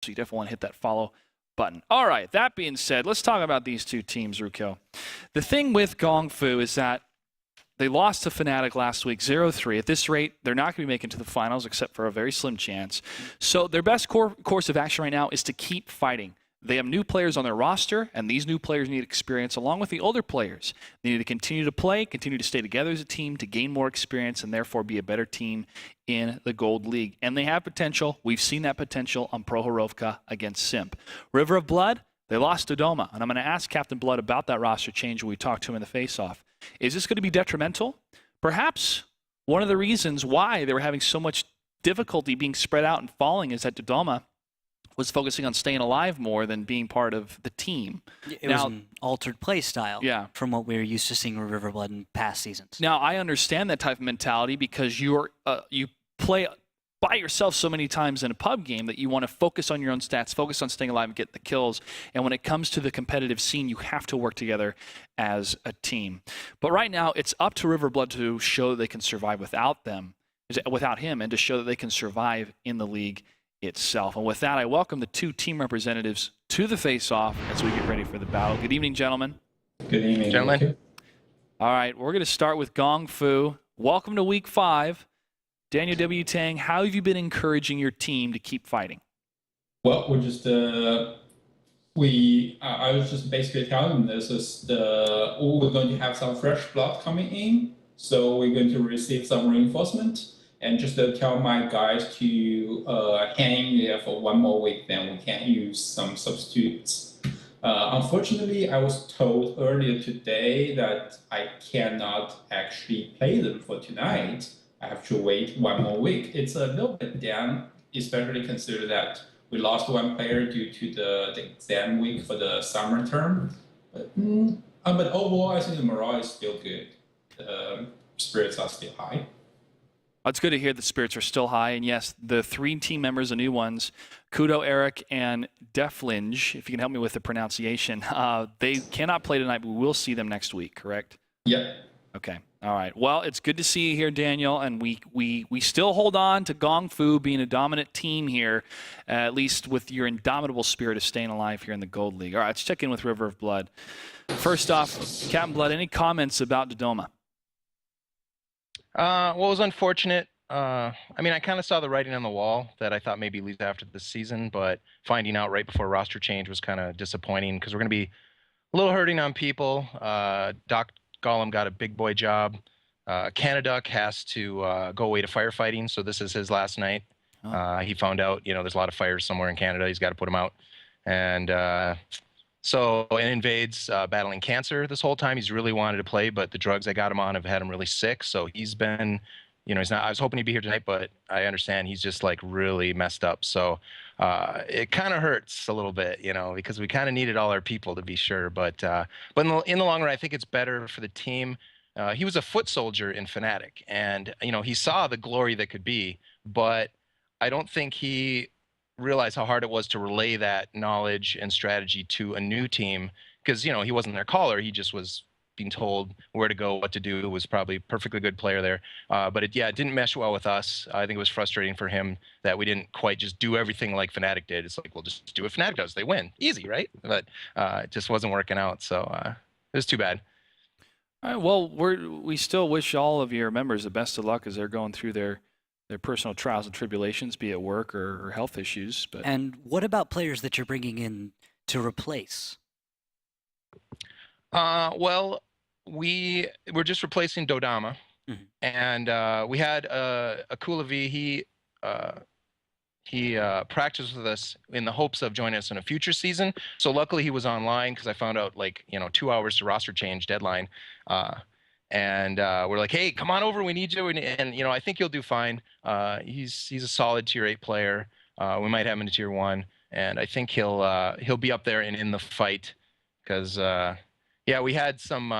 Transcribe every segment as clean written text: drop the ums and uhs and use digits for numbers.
So you definitely want to hit that follow button. All right, that being said, let's talk about these two teams, Ruko. The thing with Gong Fu is that they lost to Fnatic last week, 0-3. At this rate, they're not going to be making it to the finals except for a very slim chance. So their best course of action right now is to keep fighting. They have new players on their roster, and these new players need experience along with the older players. They need to continue to play, continue to stay together as a team to gain more experience and therefore be a better team in the Gold League. And they have potential. We've seen that potential on Prohorovka against Simp. River of Blood, they lost to Doma. And I'm going to ask Captain Blood about that roster change when we talk to him in the face-off. Is this going to be detrimental? Perhaps one of the reasons why they were having so much difficulty being spread out and falling is that Dodoma was focusing on staying alive more than being part of the team. It was an altered play style from what we were used to seeing with River Blood in past seasons. Now, I understand that type of mentality because you play by yourself so many times in a pub game that you want to focus on your own stats, focus on staying alive and get the kills. And when it comes to the competitive scene, you have to work together as a team. But right now, it's up to River Blood to show they can survive without him, and to show that they can survive in the league itself. And with that, I welcome the two team representatives to the face-off as we get ready for the battle. Good evening, gentlemen. Good evening, gentlemen. All right, we're going to start with Gong Fu. Welcome to Week 5. Daniel W. Tang, how have you been encouraging your team to keep fighting? Well, we're just I was just basically telling them this is we're going to have some fresh blood coming in, so we're going to receive some reinforcement. And just tell my guys to hang in there for one more week, then we can use some substitutes. Unfortunately, I was told earlier today that I cannot actually play them for tonight. I have to wait one more week. It's a little bit down, especially consider that we lost one player due to the exam week for the summer term. But overall, I think the morale is still good. Spirits are still high. It's good to hear the spirits are still high. And yes, the 3 team members, the new ones, Kudo, Eric, and Deflinge, if you can help me with the pronunciation, they cannot play tonight, but we will see them next week, correct? Yeah. Okay. All right. Well, it's good to see you here, Daniel. And we still hold on to Gong Fu being a dominant team here, at least with your indomitable spirit of staying alive here in the Gold League. All right, let's check in with River of Blood. First off, Captain Blood, any comments about Dodoma? Well, it was unfortunate. I mean, I kind of saw the writing on the wall that I thought maybe leave after the season, but finding out right before roster change was kind of disappointing because we're going to be a little hurting on people. Doc Gollum got a big boy job. Canaduck has to go away to firefighting, so this is his last night. He found out, there's a lot of fires somewhere in Canada. He's got to put them out. And so Invades battling cancer this whole time. He's really wanted to play, but the drugs I got him on have had him really sick. So he's been, he's not. I was hoping he'd be here tonight, but I understand he's just like really messed up. So it kind of hurts a little bit, because we kind of needed all our people to be sure. But in the long run, I think it's better for the team. He was a foot soldier in Fnatic, and he saw the glory that could be, but I don't think he realize how hard it was to relay that knowledge and strategy to a new team because, he wasn't their caller. He just was being told where to go, what to do. Was probably a perfectly good player there. But it didn't mesh well with us. I think it was frustrating for him that we didn't quite just do everything like Fnatic did. It's like, well, just do what Fnatic does. They win. Easy, right? But it just wasn't working out. So it was too bad. All right, well, we still wish all of your members the best of luck as they're going through their personal trials and tribulations, be it work or health issues. But and what about players that you're bringing in to replace? Well, we're just replacing Dodama, and we had Akula V. He practiced with us in the hopes of joining us in a future season. So luckily he was online because I found out 2 hours to roster change deadline. And we're like, hey, come on over. We need you. And I think you'll do fine. He's a solid tier 8 player. We might have him in tier 1. And I think he'll be up there and in the fight because, we had some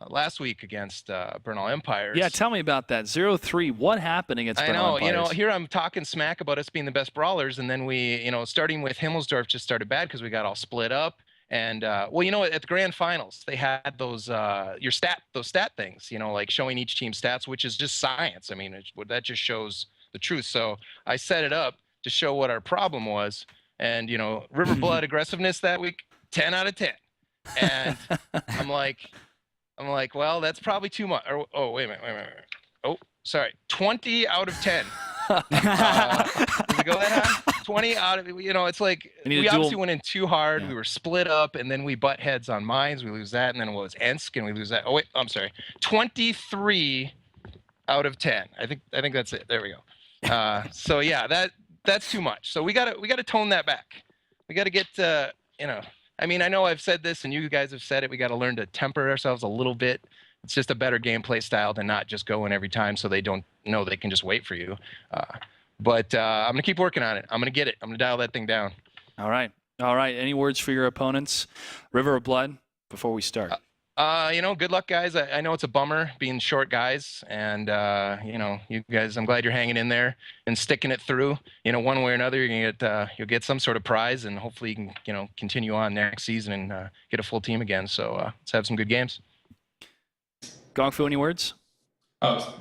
last week against Bernal Empires. Yeah, tell me about that. 0-3. What happened against Bernal Empires? I know. Here I'm talking smack about us being the best brawlers. And then we, starting with Himmelsdorf just started bad because we got all split up. And at the grand finals, they had those those stat things, like showing each team stats, which is just science. I mean, that just shows the truth. So I set it up to show what our problem was. And, River Blood aggressiveness that week, 10 out of 10. And I'm like, well, that's probably too much. Oh, wait a minute. Oh, sorry. 20 out of 10. Does it go that high? 20 out of, it's like we obviously went in too hard. Yeah. We were split up, and then we butt heads on mines. We lose that, and then it was Ensk, and we lose that. Oh, wait, I'm sorry. 23 out of 10. I think that's it. There we go. So yeah, that's too much. So we gotta tone that back. We gotta get I mean, I know I've said this, and you guys have said it. We got to learn to temper ourselves a little bit. It's just a better gameplay style than not just going every time, so they don't know they can just wait for you. But I'm gonna keep working on it. I'm gonna get it. I'm gonna dial that thing down. All right. Any words for your opponents, River of Blood, before we start? Good luck, guys. I know it's a bummer being short guys, and you guys, I'm glad you're hanging in there and sticking it through. One way or another, you're gonna you'll get some sort of prize, and hopefully you can continue on next season and get a full team again. So let's have some good games. Gongfu, any words?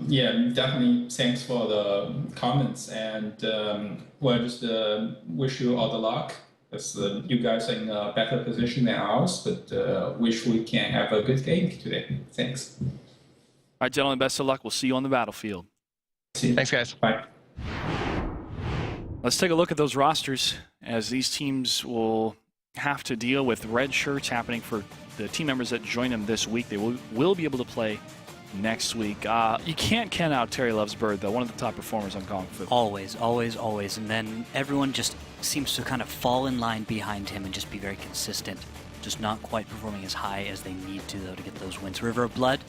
Yeah, definitely. Thanks for the comments, and just wish you all the luck. Because you guys are in a better position than ours, but wish we can have a good game today. Thanks. All right, gentlemen, best of luck. We'll see you on the battlefield. Thanks, guys. Bye. Let's take a look at those rosters, as these teams will have to deal with red shirts happening for the team members that join them this week. They will be able to play next week. You can't count out Terry Loves Bird, though, one of the top performers on Gongfu. Always, always, always. And then everyone just seems to kind of fall in line behind him and just be very consistent. Just not quite performing as high as they need to, though, to get those wins. River of Blood,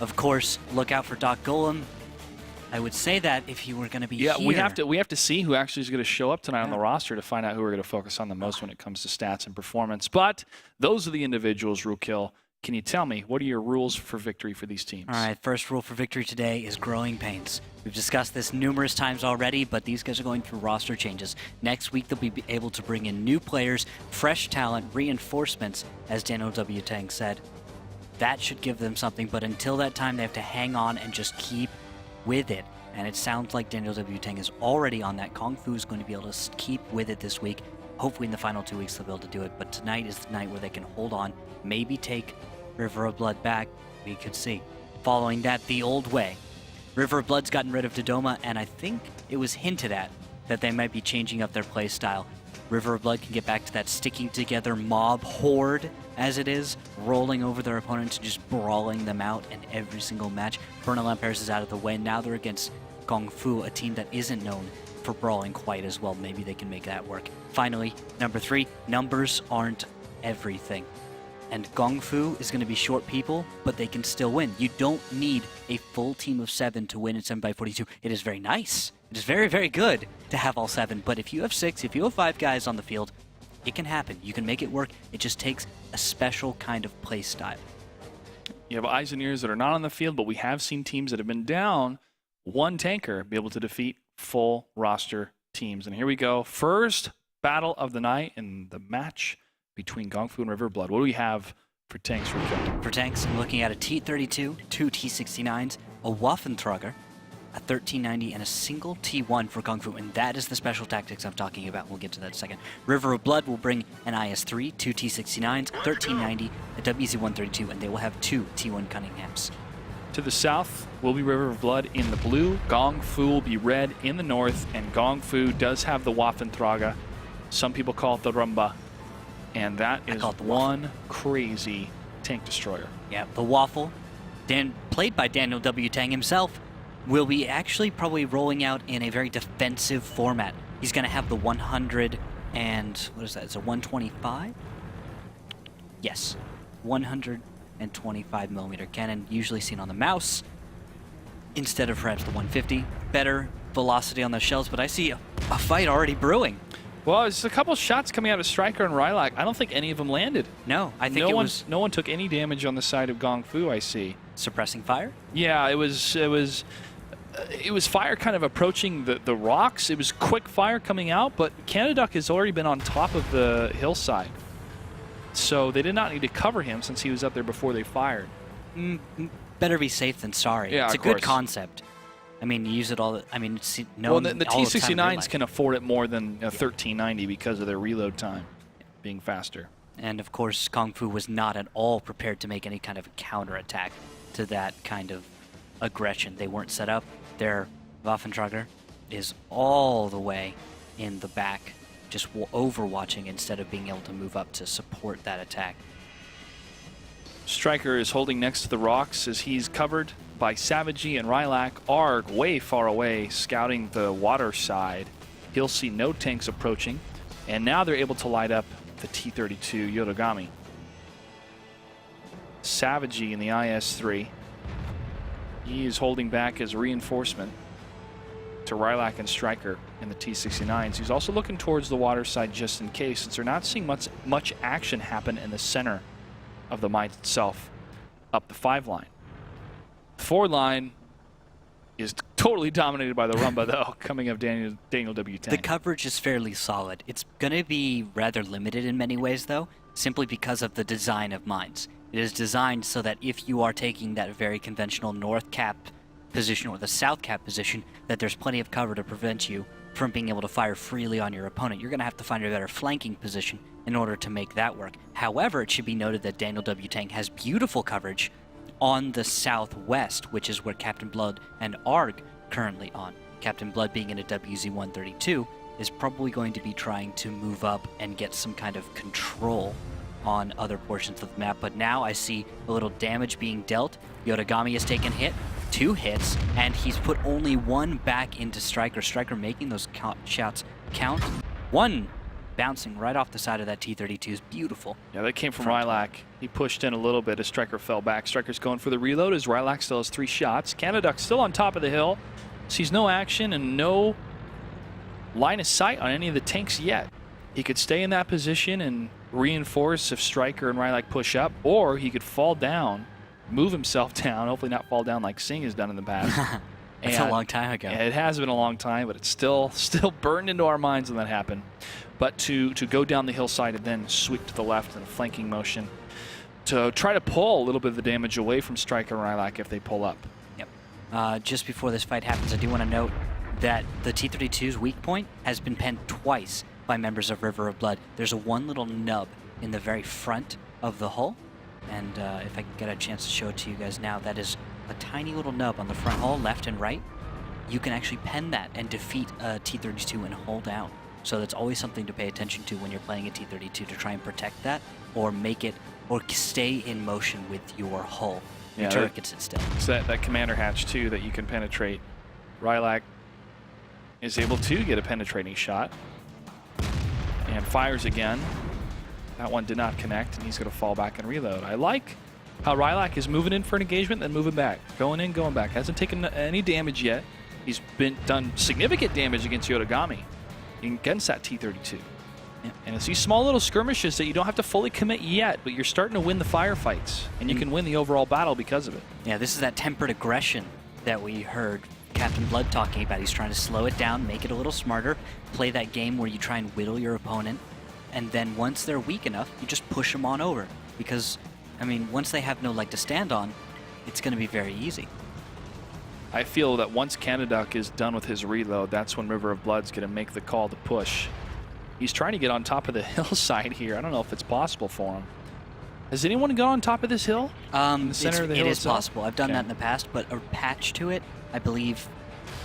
of course, look out for Doc Golem. I would say that if he were going to be here. We have to see who actually is going to show up tonight on the roster to find out who we're going to focus on the most when it comes to stats and performance. But those are the individuals, Rookhill. Can you tell me, what are your rules for victory for these teams? All right, first rule for victory today is growing pains. We've discussed this numerous times already, but these guys are going through roster changes. Next week, they'll be able to bring in new players, fresh talent, reinforcements, as Daniel W. Tang said. That should give them something, but until that time, they have to hang on and just keep with it. And it sounds like Daniel W. Tang is already on that. Gongfu is going to be able to keep with it this week. Hopefully in the final 2 weeks, they'll be able to do it. But tonight is the night where they can hold on, maybe take River of Blood back. We could see. Following that, the old way. River of Blood's gotten rid of Dodoma, and I think it was hinted at that they might be changing up their play style. River of Blood can get back to that sticking together mob horde, as it is, rolling over their opponents and just brawling them out in every single match. Bernal Lamperes is out of the way. Now they're against Gongfu, a team that isn't known for brawling quite as well. Maybe they can make that work. Finally, number 3, numbers aren't everything. And Gongfu is going to be short people, but they can still win. You don't need a full team of 7 to win at 7x42. It is very nice. It is very, very good to have all 7. But if you have 6, if you have 5 guys on the field, it can happen. You can make it work. It just takes a special kind of play style. You have eyes and ears that are not on the field, but we have seen teams that have been down one tanker be able to defeat full roster teams. And here we go. First battle of the night in the match between Gongfu and River Blood. What do we have for tanks, Rookhill? For tanks, I'm looking at a T-32, 2 T-69s, a Waffentrager, a 1390, and a single T1 for Gongfu, and that is the special tactics I'm talking about. We'll get to that in a second. River of Blood will bring an IS-3, 2 T-69s, 1390, a WZ-132, and they will have 2 T1 Cunninghams. To the south will be River of Blood in the blue. Gongfu will be red in the north, and Gongfu does have the Waffentrager. Some people call it the Rumba. And that is one crazy tank destroyer. Yeah, the Waffle, played by Daniel W. Tang himself, will be actually probably rolling out in a very defensive format. He's going to have the 100 and, what is that? It's a 125? Yes, 125 millimeter cannon, usually seen on the mouse, instead of perhaps the 150. Better velocity on the shells, but I see a fight already brewing. Well, there's a couple shots coming out of Stryker and Rylak. I don't think any of them landed. No, I think no one took any damage on the side of Gongfu, I see. Suppressing fire? Yeah, it was fire kind of approaching the rocks. It was quick fire coming out, but Canaduck has already been on top of the hillside. So they did not need to cover him since he was up there before they fired. Better be safe than sorry. Yeah, it's a good concept. I mean, you use it all. I mean, it's Well, known. the all the time in real T69s life. can afford it more than a 1390 because of their reload time being faster. And of course, Kung Fu was not at all prepared to make any kind of counterattack to that kind of aggression. They weren't set up. Their Waffentrager is all the way in the back, just overwatching instead of being able to move up to support that attack. Stryker is holding next to the rocks as he's covered by Savagey and Rylak. Arg way far away, scouting the water side. He'll see no tanks approaching, and now they're able to light up the T-32 Yodogami. Savagey in the IS-3. He is holding back as reinforcement to Rylak and Stryker in the T-69s. He's also looking towards the water side just in case, since they're not seeing much action happen in the center of the mine itself up the 5 line. The 4 line is totally dominated by the Rumba, though, coming up Daniel W. The Tang. coverage is fairly solid. It's going to be rather limited in many ways, though, simply because of the design of mines. It is designed so that if you are taking that very conventional north cap position or the south cap position, that there's plenty of cover to prevent you from being able to fire freely on your opponent. You're going to have to find a better flanking position in order to make that work. However, it should be noted that Daniel W. Tang has beautiful coverage on the southwest, which is where Captain Blood and Arg currently on. Captain Blood, being in a WZ-132, is probably going to be trying to move up and get some kind of control on other portions of the map. But now I see a little damage being dealt. Yodogami has taken hit, 2 hits, and he's put only 1 back into Stryker. Stryker making those shots count. 1 bouncing right off the side of that T-32 is beautiful. Yeah, that came from Front. Rylak. He pushed in a little bit as Stryker fell back. Stryker's going for the reload as Rylak still has 3 shots. Canaduck still on top of the hill. Sees no action and no line of sight on any of the tanks yet. He could stay in that position and reinforce if Stryker and Rylak push up, or he could fall down, move himself down, hopefully not fall down like Singh has done in the past. It's a long time ago. Yeah, it has been a long time, but it's still burned into our minds when that happened. But to go down the hillside and then sweep to the left in a flanking motion to try to pull a little bit of the damage away from Stryker and Rylak if they pull up. Yep. Just before this fight happens, I do want to note that the T-32's weak point has been penned twice by members of River of Blood. There's one little nub in the very front of the hull, and if I can get a chance to show it to you guys now, that is a tiny little nub on the front hull, left and right. You can actually pen that and defeat a T-32 and hull down. So that's always something to pay attention to when you're playing a T-32, to try and protect that or make it, or stay in motion with your hull. Your Yeah, turret can sit still. So that commander hatch too that you can penetrate. Rylak is able to get a penetrating shot and fires again. That one did not connect, and he's going to fall back and reload. I like how Rylak is moving in for an engagement, then moving back, going in, going back. Hasn't taken any damage yet. He's done significant damage against Yodogami against that T-32. Yeah. And it's these small little skirmishes that you don't have to fully commit yet, but you're starting to win the firefights, and you can win the overall battle because of it. Yeah, this is that tempered aggression that we heard Captain Blood talking about. He's trying to slow it down, make it a little smarter, play that game where you try and whittle your opponent, and then once they're weak enough, you just push them on over. Because, I mean, once they have no leg to stand on, it's going to be very easy. I feel that once Canaduck is done with his reload, that's when River of Blood's going to make the call to push. He's trying to get on top of the hillside here. I don't know if it's possible for him. Has anyone gone on top of this hill? In the center of the hill It is itself? possible. I've done Okay. that in the past, but a patch to it, I believe,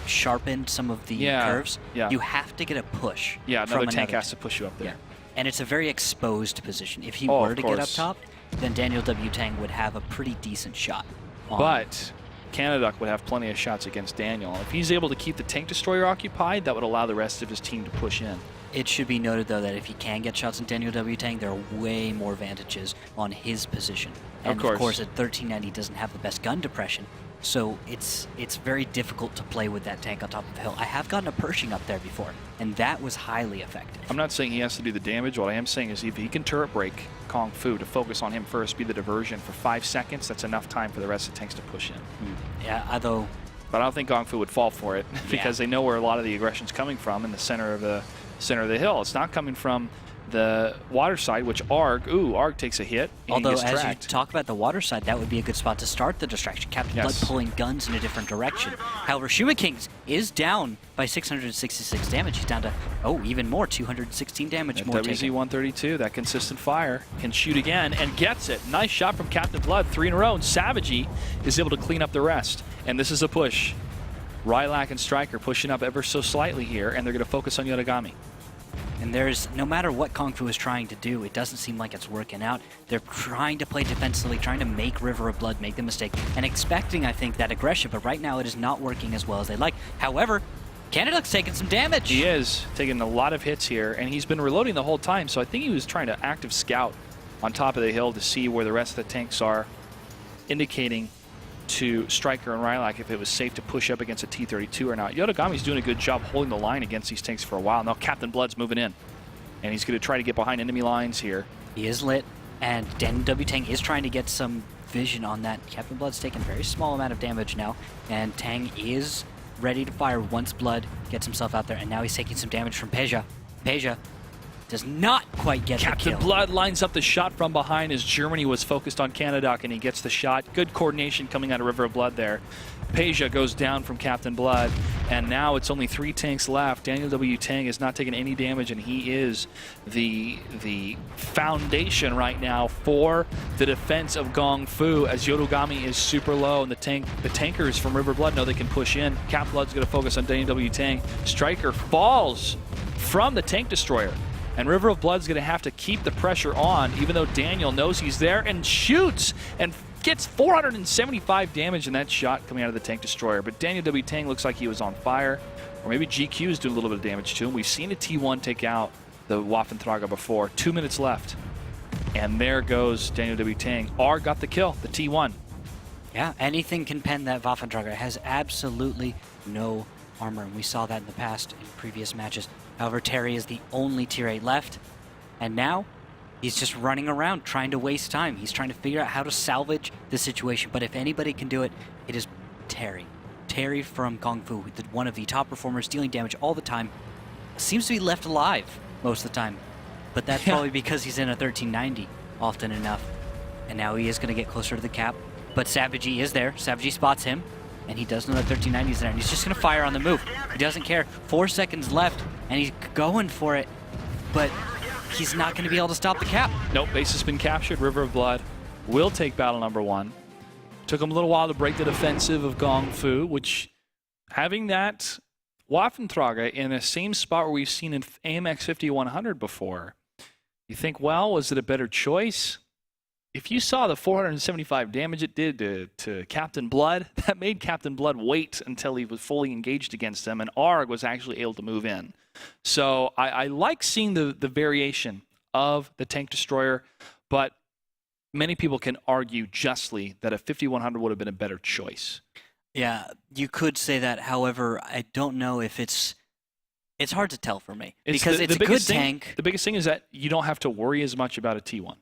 sharpened some of the curves. yeah. You have to get a push. Yeah, from another tank another has to push you up there. Yeah. And it's a very exposed position. If he Oh, were of to get up course. top, then Daniel W. Tang would have a pretty decent shot. But Canaduck would have plenty of shots against Daniel. If he's able to keep the tank destroyer occupied, that would allow the rest of his team to push in. It should be noted, though, that if he can get shots on Daniel W. Tang, there are way more advantages on his position. And course. of course, at 1390 doesn't have the best gun depression, so it's very difficult to play with that tank on top of the hill. I have gotten a Pershing up there before, and that was highly effective. I'm not saying he has to do the damage. What I am saying is if he can turret break Kung Fu to focus on him first, be the diversion for 5 seconds, that's enough time for the rest of the tanks to push in. Yeah, although But I don't think Kung Fu would fall for it because they know where a lot of the aggression's coming from in the center of the center of the hill. It's not coming from the water side, which Arg takes a hit. And Although, he gets as tracked. you talk about the water side, that would be a good spot to start the distraction. Captain Blood Yes. pulling guns in a different direction. However, Shuma Kings is down by 666 damage. He's down to, even more, 216 damage That more WZ taken. 132, that consistent fire, can shoot again and gets it. Nice shot from Captain Blood, 3 in a row, and Savagey is able to clean up the rest. And this is a push. Rylak and Striker pushing up ever so slightly here, and they're going to focus on Yotogami. And there's, no matter what Kung Fu is trying to do, it doesn't seem like it's working out. They're trying to play defensively, trying to make River of Blood make the mistake, and expecting, I think, that aggression, but right now it is not working as well as they like. However, Canaduck's taking some damage. He is taking a lot of hits here, and he's been reloading the whole time, so I think he was trying to active scout on top of the hill to see where the rest of the tanks are, indicating to Striker and Rylak if it was safe to push up against a T-32 or not. Yotogami's doing a good job holding the line against these tanks for a while. Now Captain Blood's moving in, and he's going to try to get behind enemy lines here. He is lit, and Daniel W. Tang is trying to get some vision on that. Captain Blood's taking a very small amount of damage now, and Tang is ready to fire once Blood gets himself out there, and now he's taking some damage from Peja. Peja does not quite get Captain the kill. Blood lines up the shot from behind as Germany was focused on Canaduck, and he gets the shot. Good coordination coming out of River of Blood there. Peja goes down from Captain Blood, and now it's only 3 tanks left. Daniel W. Tang has not taken any damage, and he is the foundation right now for the defense of Gong Fu, as Yotogami is super low, and the tankers from River Blood know they can push in. Captain Blood's going to focus on Daniel W. Tang. Striker falls from the tank destroyer, and River of Blood's going to have to keep the pressure on, even though Daniel knows he's there, and shoots and gets 475 damage in that shot coming out of the tank destroyer. But Daniel W. Tang looks like he was on fire, or maybe GQ is doing a little bit of damage to him. We've seen a T1 take out the Waffentrager before. 2 minutes left, and there goes Daniel W. Tang. R got the kill, the T1. Yeah, anything can pen that Waffentrager. It has absolutely no armor, and we saw that in the past in previous matches. However, Terry is the only tier 8 left, and now he's just running around trying to waste time. He's trying to figure out how to salvage the situation, but if anybody can do it, it is Terry. Terry from Kung Fu, one of the top performers, dealing damage all the time, seems to be left alive most of the time, but that's probably because he's in a 1390 often enough, and now he is going to get closer to the cap, but Savagey is there. Savagey spots him, and he does know that 1390 is there, and he's just going to fire on the move. He doesn't care. 4 seconds left, and he's going for it, but he's not going to be able to stop the cap. Nope, base has been captured. River of Blood will take battle number 1. Took him a little while to break the defensive of Gong Fu, which having that Waffentrager in the same spot where we've seen in AMX 5100 before, you think, well, was it a better choice? If you saw the 475 damage it did to Captain Blood, that made Captain Blood wait until he was fully engaged against him, and Arg was actually able to move in. So I like seeing the variation of the tank destroyer, but many people can argue justly that a 5100 would have been a better choice. Yeah, you could say that. However, I don't know if it's hard to tell for me, because it's a good tank. The biggest thing is that you don't have to worry as much about a T1.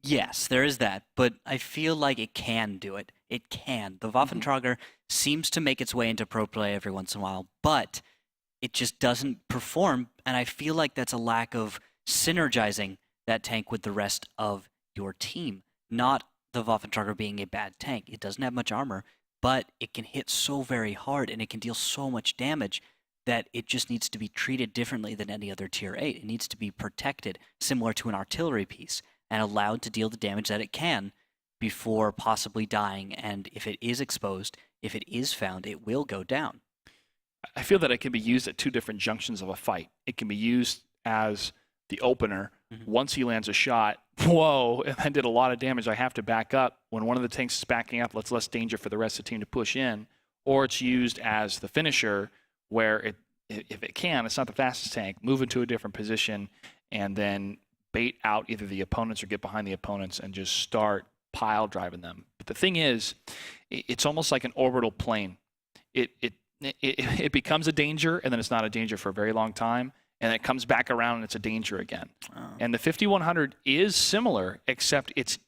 Yes, there is that, but I feel like it can do it. It can. The Waffentrager seems to make its way into pro play every once in a while, but it just doesn't perform, and I feel like that's a lack of synergizing that tank with the rest of your team. Not the Waffentrager being a bad tank. It doesn't have much armor, but it can hit so very hard, and it can deal so much damage that it just needs to be treated differently than any other tier 8. It needs to be protected, similar to an artillery piece, and allowed to deal the damage that it can before possibly dying. And if it is exposed, if it is found, it will go down. I feel that it can be used at 2 different junctions of a fight. It can be used as the opener. Once he lands a shot, whoa, and that did a lot of damage. I have to back up. When one of the tanks is backing up, that's less danger for the rest of the team to push in. Or it's used as the finisher, where if it can, it's not the fastest tank, move into a different position, and then bait out either the opponents or get behind the opponents and just start pile driving them. But the thing is, it's almost like an orbital plane. It becomes a danger, and then it's not a danger for a very long time, and it comes back around and it's a danger again. Oh. And the 5100 is similar, except it's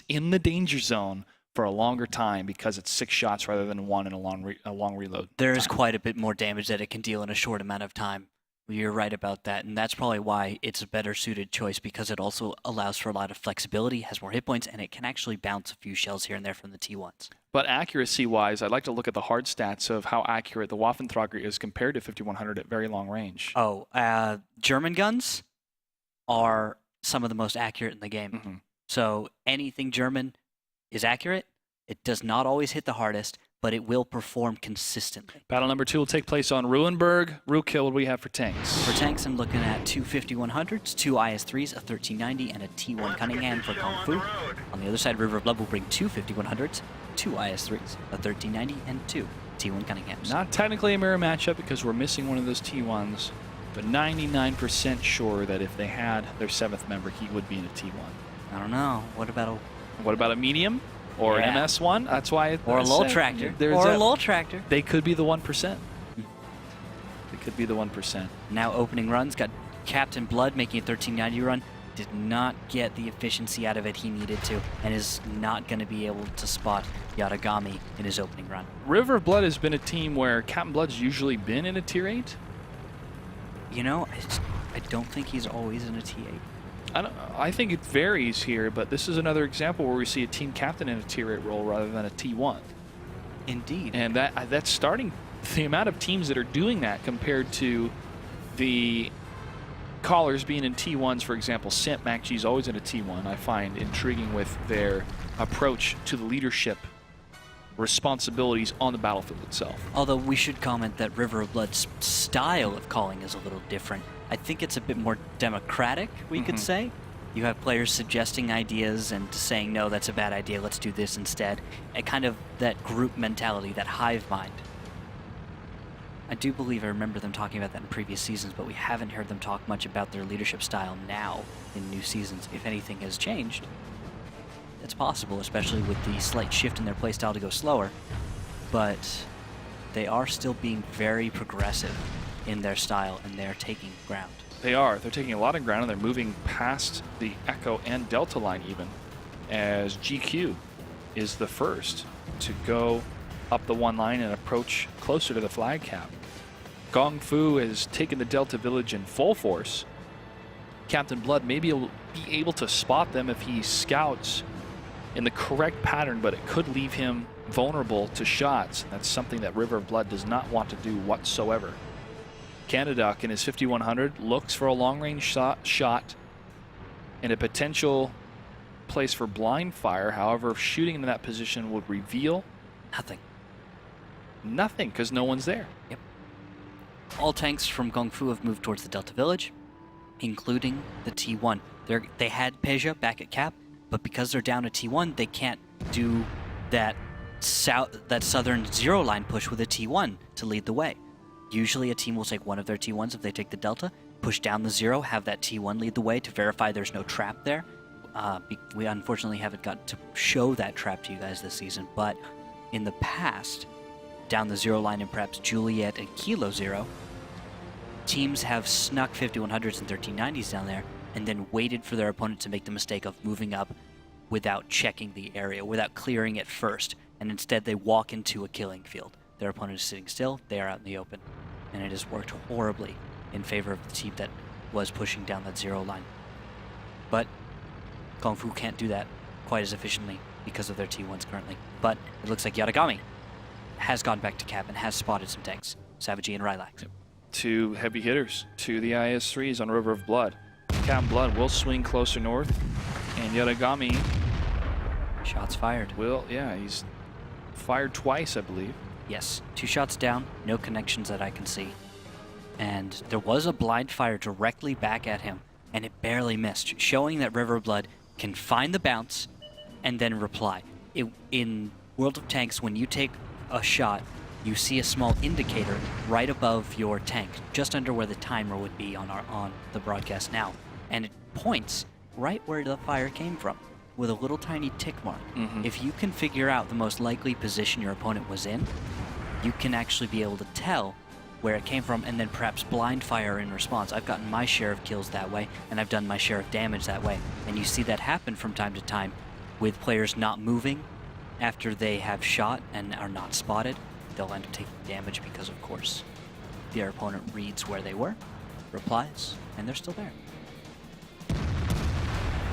in the danger zone for a longer time because it's 6 shots rather than 1 in a long reload. There is quite a bit more damage that it can deal in a short amount of time. You're right about that, and that's probably why it's a better suited choice, because it also allows for a lot of flexibility, has more hit points, and it can actually bounce a few shells here and there from the T1s. But accuracy-wise, I'd like to look at the hard stats of how accurate the Waffentrager is compared to 5100 at very long range. Oh, German guns are some of the most accurate in the game. Mhm. So anything German is accurate. It does not always hit the hardest, but it will perform consistently. Battle number 2 will take place on Ruinberg. Rookhill, what do we have for tanks? For tanks, I'm looking at two 5100s, two IS-3s, a 1390, and a T1 Cunningham for Kung Fu. On the other side, River of Blood will bring two 5100s, two IS-3s, a 1390, and two T1 Cunninghams. Not technically a mirror matchup because we're missing one of those T1s, but 99% sure that if they had their 7th member, he would be in a T1. I don't know. What about a medium? Or Yeah. an MS1? That's why. a lull tractor? Or a lull tractor. They could be the 1%. They could be the 1%. Now opening runs, got Captain Blood making a 1390 run. Did not get the efficiency out of it he needed to, and is not going to be able to spot Yaragami in his opening run. River of Blood has been a team where Captain Blood's usually been in a tier 8. You know, I don't think he's always in a T8. I think it varies here, but this is another example where we see a team captain in a tier 8 role rather than a T1. Indeed. And that's starting the amount of teams that are doing that compared to the callers being in T1s, for example. Simp MacG is always in a T1. I find intriguing with their approach to the leadership responsibilities on the battlefield itself. Although we should comment that River of Blood's style of calling is a little different. I think it's a bit more democratic, we could say. You have players suggesting ideas and saying, no, that's a bad idea, let's do this instead. And kind of that group mentality, that hive mind. I do believe I remember them talking about that in previous seasons, but we haven't heard them talk much about their leadership style now in new seasons. If anything has changed, it's possible, especially with the slight shift in their playstyle to go slower. But they are still being very progressive in their style, and they're taking ground. They are. They're taking a lot of ground, and they're moving past the Echo and Delta line even, as GQ is the first to go up the one line and approach closer to the flag cap. Gong Fu has taken the Delta village in full force. Captain Blood may be able to spot them if he scouts in the correct pattern, but it could leave him vulnerable to shots. That's something that River of Blood does not want to do whatsoever. Canaduck in his 5100 looks for a long-range shot and a potential place for blind fire. However, shooting in that position would reveal nothing because no one's there. Yep. All tanks from Gong Fu have moved towards the Delta Village, including the T1. They had Peja back at cap, but because they're down a T1, they can't do that southern zero line push with a T1 to lead the way. Usually a team will take one of their T1s if they take the Delta, push down the zero, have that T1 lead the way to verify there's no trap there. We unfortunately haven't got to show that trap to you guys this season, but in the past, down the zero line and perhaps Juliet and Kilo Zero, teams have snuck 5100s and 1390s down there and then waited for their opponent to make the mistake of moving up without checking the area, without clearing it first, and instead they walk into a killing field. Their opponent is sitting still, they are out in the open, and it has worked horribly in favor of the team that was pushing down that zero line. But Gong Fu can't do that quite as efficiently because of their T1s currently. But it looks like Yaragami has gone back to cap and has spotted some tanks, Savage and Rylax. Two heavy hitters to the IS-3s on River of Blood. Captain Blood will swing closer north, and Yaragami Shots fired. he's fired twice, I believe. Yes, 2 shots down, no connections that I can see. And there was a blind fire directly back at him, and it barely missed, showing that River of Blood can find the bounce and then reply. In World of Tanks, when you take a shot, you see a small indicator right above your tank, just under where the timer would be on the broadcast now. And it points right where the fire came from, with a little tiny tick mark. If you can figure out the most likely position your opponent was in, you can actually be able to tell where it came from and then perhaps blind fire in response. I've gotten my share of kills that way, and I've done my share of damage that way. And you see that happen from time to time with players not moving after they have shot and are not spotted. They'll end up taking damage because, of course, their opponent reads where they were. replies, and they're still there.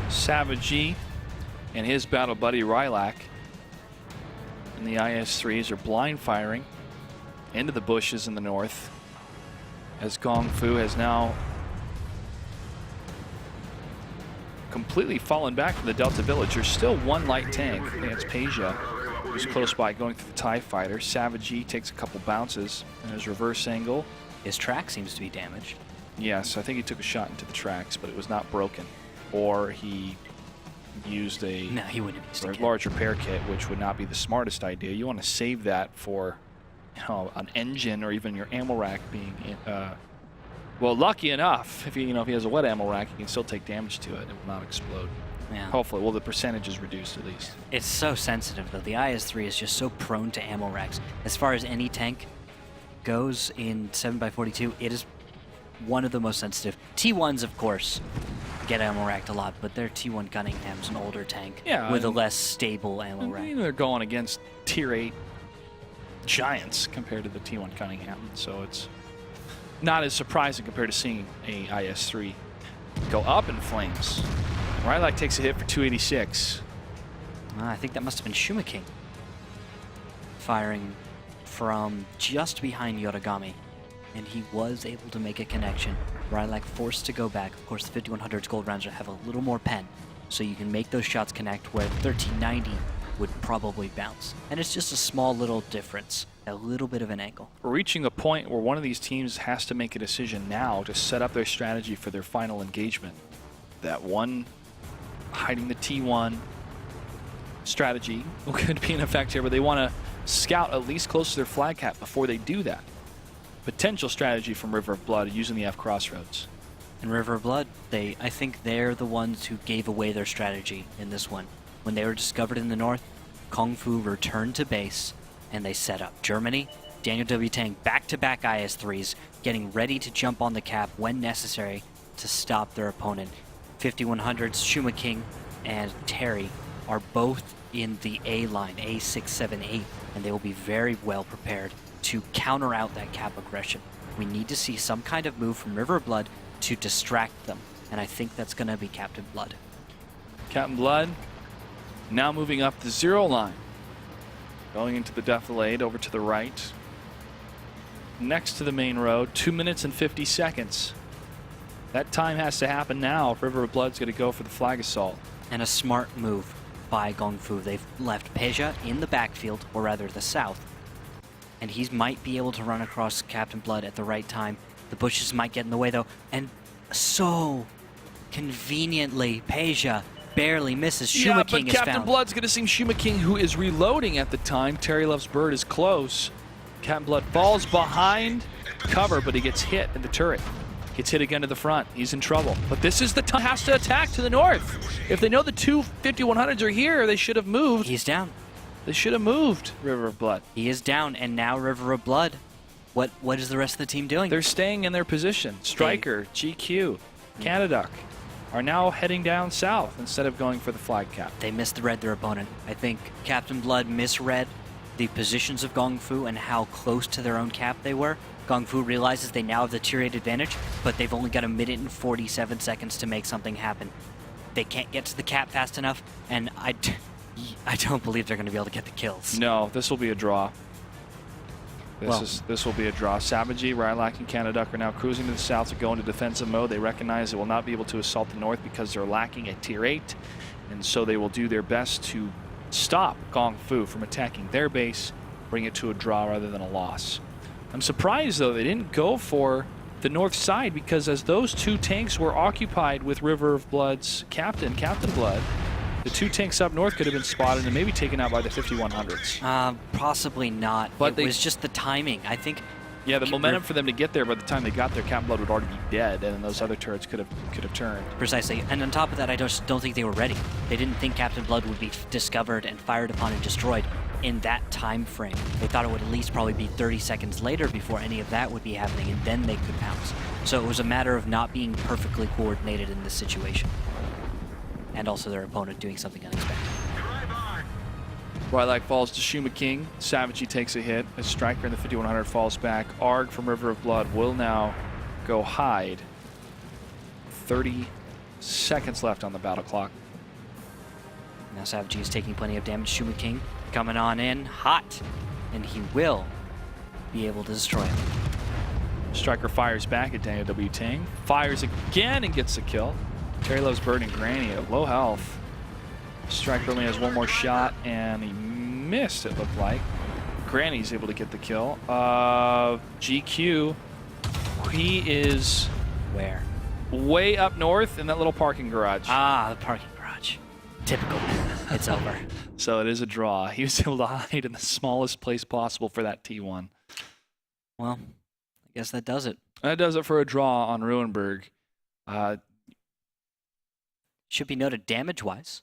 Savage and his battle buddy Rylak and the IS-3s are blind firing into the bushes in the north as Gong Fu has now completely fallen back from the Delta Village. There's still one light tank. I think that's Peja, who's close by going through the TIE fighter. Savage takes a couple bounces in his reverse angle. His track seems to be damaged. Yes, I think he took a shot into the tracks, but it was not broken. Or he used a No, he wouldn't have used a kit. large repair kit, which would not be the smartest idea. You want to save that for, an engine or even your ammo rack being well, lucky enough, if he has a wet ammo rack, he can still take damage to it. It will not explode. Yeah. Hopefully, well, the percentage is reduced at least. It's so sensitive, though. The IS-3 is just so prone to ammo racks. As far as any tank goes in 7x42, it is one of the most sensitive. T1s, of course, get ammo racked a lot, but their T1 Cunningham's an older tank with a less stable ammo rack. They're going against Tier 8 giants compared to the T1 Cunningham, so it's not as surprising compared to seeing a IS-3 go up in flames. Rylak takes a hit for 286. I think that must have been Shumaking firing from just behind Yorigami, and he was able to make a connection. Rylak forced to go back. Of course, the 5100's gold rounds have a little more pen, so you can make those shots connect where 1390 would probably bounce. And it's just a small little difference, a little bit of an angle. We're reaching a point where one of these teams has to make a decision now to set up their strategy for their final engagement. That one hiding the T1 strategy could be in effect here, but they want to scout at least close to their flag cap before they do that. Potential strategy from River of Blood using the F Crossroads. And River of Blood, I think they're the ones who gave away their strategy in this one. When they were discovered in the north, Kung Fu returned to base and they set up. Germany, Daniel W. Tang, back-to-back IS-3s, getting ready to jump on the cap when necessary to stop their opponent. 5100s, Shumaking and Terry are both in the A line, A678, and they will be very well prepared to counter out that cap aggression. We need to see some kind of move from River of Blood to distract them, and I think that's going to be Captain Blood. Captain Blood now moving up the 0 line. Going into the defilade over to the right. Next to the main road, 2 minutes and 50 seconds. That time has to happen now if River of Blood's going to go for the flag assault. And a smart move by Gong Fu. They've left Peja in the backfield, or rather the south, and he might be able to run across Captain Blood at the right time. The bushes might get in the way, though, and so conveniently, Peja barely misses. Shumaking is Captain found. Blood's going to see Shumaking, who is reloading at the time. Terry Love's Bird is close. Captain Blood falls behind cover, but he gets hit in the turret. Gets hit again to the front. He's in trouble. But this is the time. Has to attack to the north. If they know the two 5100s are here, they should have moved. He's down. They should have moved, River of Blood. He is down, and now River of Blood. What is the rest of the team doing? They're staying in their position. Striker, GQ, Canaduck are now heading down south instead of going for the flag cap. They misread their opponent. I think Captain Blood misread the positions of Gong Fu and how close to their own cap they were. Gong Fu realizes they now have the tier 8 advantage, but they've only got 1 minute and 47 seconds to make something happen. They can't get to the cap fast enough, and I don't believe they're going to be able to get the kills. No, this will be a draw. This will be a draw. Savage, Rylak, and Canaduck are now cruising to the south to go into defensive mode. They recognize they will not be able to assault the north because they're lacking a tier 8, and so they will do their best to stop Gong Fu from attacking their base, bring it to a draw rather than a loss. I'm surprised, though, they didn't go for the north side, because as those two tanks were occupied with River of Blood's Captain Blood, the two tanks up north could have been spotted and maybe taken out by the 5100s. Possibly not. But it was just the timing. I think. Yeah, the momentum for them to get there, by the time they got there, Captain Blood would already be dead, and those other turrets could have turned. Precisely. And on top of that, I just don't think they were ready. They didn't think Captain Blood would be discovered and fired upon and destroyed in that time frame. They thought it would at least probably be 30 seconds later before any of that would be happening, and then they could pounce. So it was a matter of not being perfectly coordinated in this situation. And also their opponent doing something unexpected. Rylak falls to Shumaking. Savage takes a hit. A Striker in the 5100 falls back. Arg from River of Blood will now go hide 30 seconds left on the battle clock. Now Savage is taking plenty of damage. Shuma King coming on in hot, and he will be able to destroy him. Striker fires back at Daniel W. Tang. Fires again and gets the kill. Terry Love's Bird and Granny at low health. Striker only has one more shot, and he missed, it looked like. Granny's able to get the kill. GQ, he is Where? way up north in that little parking garage. Ah, the parking garage. Typical. It's over. So it is a draw. He was able to hide in the smallest place possible for that T1. Well, I guess that does it. That does it for a draw on Ruinberg. Should be noted damage-wise.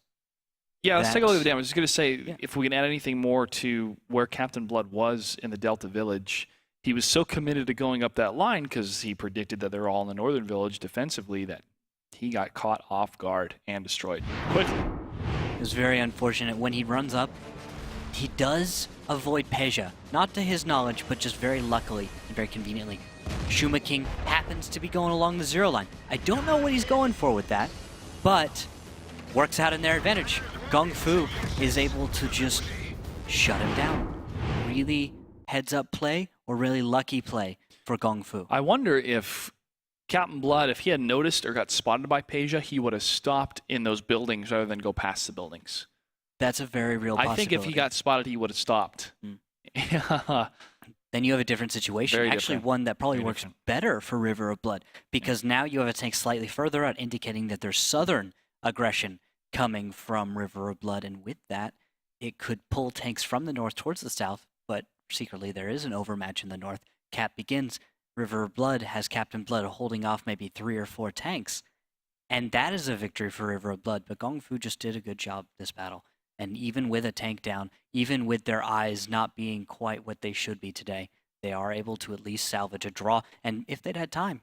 Yeah, let's take a look at the That's- damage. I was just going to say, Yeah. if we can add anything more to where Captain Blood was in the Delta Village, he was so committed to going up that line because he predicted that they're all in the Northern Village defensively that he got caught off guard and destroyed quickly. It was very unfortunate. When he runs up, he does avoid Peja. Not to his knowledge, but just very luckily and very conveniently. Shuma King happens to be going along the 0 line. I don't know what he's going for with that, but works out in their advantage. Gong Fu is able to just shut him down. Really heads-up play or really lucky play for Gong Fu. I wonder if Captain Blood, if he had noticed or got spotted by Peja, he would have stopped in those buildings rather than go past the buildings. That's a very real possibility. I think if he got spotted, he would have stopped. Yeah. Then you have a different situation. Very Actually, different. one that probably Very works different. better for River of Blood because now you have a tank slightly further out, indicating that there's southern aggression coming from River of Blood, and with that, it could pull tanks from the north towards the south. But secretly, there is an overmatch in the north. Cap begins. River of Blood has Captain Blood holding off maybe 3 or 4 tanks, and that is a victory for River of Blood. But Gong Fu just did a good job this battle. And even with a tank down, even with their eyes not being quite what they should be today, they are able to at least salvage a draw. And if they'd had time,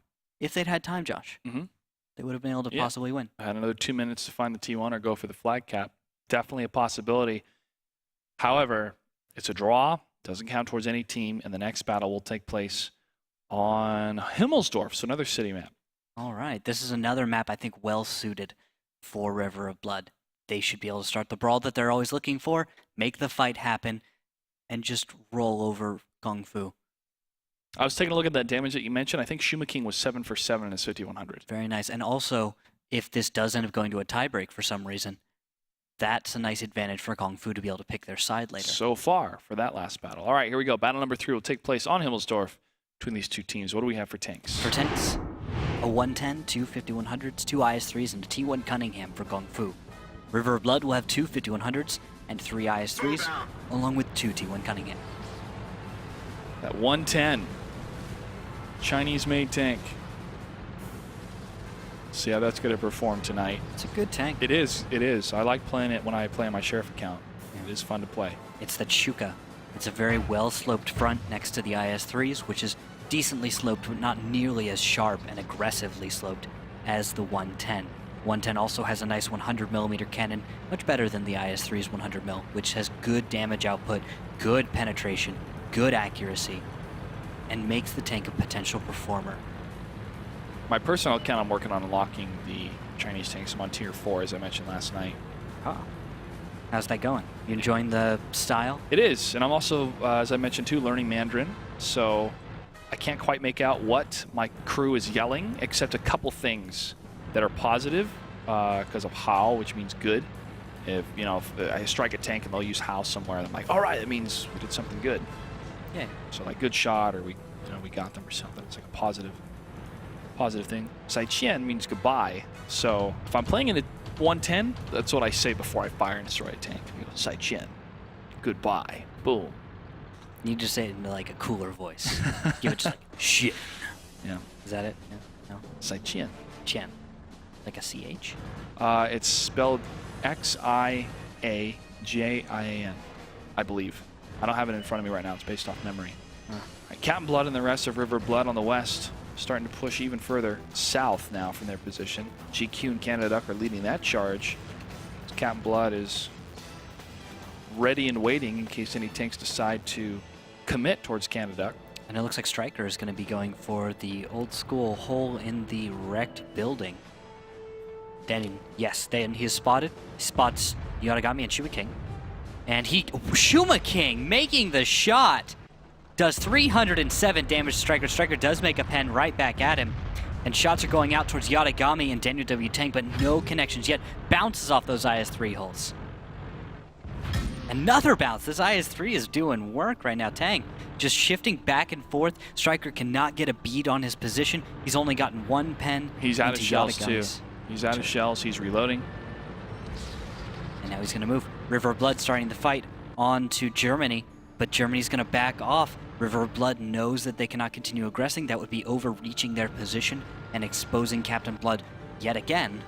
Josh, Mhm. they would have been able to Yeah. possibly win. Had another 2 minutes to find the T1 or go for the flag cap. Definitely a possibility. However, it's a draw, doesn't count towards any team, and the next battle will take place on Himmelsdorf, so another city map. All right, this is another map I think well suited for River of Blood. They should be able to start the brawl that they're always looking for, make the fight happen, and just roll over Gong Fu. I was taking a look at that damage that you mentioned. I think Shuma King was 7 for 7 in his 5100. Very nice. And also, if this does end up going to a tiebreak for some reason, that's a nice advantage for Gong Fu to be able to pick their side later. So far for that last battle. All right, here we go. Battle number 3 will take place on Himmelsdorf between these two teams. What do we have for tanks? For tanks, a 110, 2 5100s, 2 IS-3s, and a T1 Cunningham for Gong Fu. River of Blood will have 2 5100s and 3 IS-3s, along with 2 T1 Cunningham. That 110 Chinese-made tank. See how that's going to perform tonight. It's a good tank. It is. It is. I like playing it when I play on my sheriff account. It is fun to play. It's the Shuka. It's a very well-sloped front next to the IS-3s, which is decently sloped, but not nearly as sharp and aggressively sloped as the 110. 110 also has a nice 100mm cannon, much better than the IS-3's 100mm, which has good damage output, good penetration, good accuracy, and makes the tank a potential performer. My personal account, I'm working on unlocking the Chinese tanks. I'm on tier 4, as I mentioned last night. Huh. How's that going? You enjoying the style? It is, and I'm also, as I mentioned too, learning Mandarin. So I can't quite make out what my crew is yelling, except a couple things that are positive because of Hao, which means good. If I strike a tank and they'll use Hao somewhere, and I'm like, all right, that means we did something good. Yeah. So like good shot, or we got them or something. It's like a positive thing. Saiqian means goodbye. So if I'm playing in a 110, that's what I say before I fire and destroy a tank. I go, Saiqian, goodbye, boom. You just say it in like a cooler voice. Give it just like, shit. Yeah, Is that it? No? Saiqian. Chen. Like a CH? It's spelled Xiajian, I believe. I don't have it in front of me right now. It's based off memory. Huh. Right, Captain Blood and the rest of River Blood on the west, starting to push even further south now from their position. GQ and Canada Duck are leading that charge. Captain Blood is ready and waiting in case any tanks decide to commit towards Canada Duck. And it looks like Stryker is going to be going for the old school hole in the wrecked building Then, yes, then he is spotted. He spots Yaragami and Shuma King. And Shuma King making the shot. Does 307 damage to Striker. Striker does make a pen right back at him. And shots are going out towards Yaragami and Daniel W. Tang, but no connections yet. Bounces off those IS-3 holes. Another bounce. This IS-3 is doing work right now. Tang just shifting back and forth. Striker cannot get a bead on his position. He's only gotten one pen. He's out of into shells, too. Yaragami's. He's out of shells. He's reloading. And now he's going to move. River of Blood starting the fight on to Germany, but Germany's going to back off. River of Blood knows that they cannot continue aggressing. That would be overreaching their position and exposing Captain Blood yet again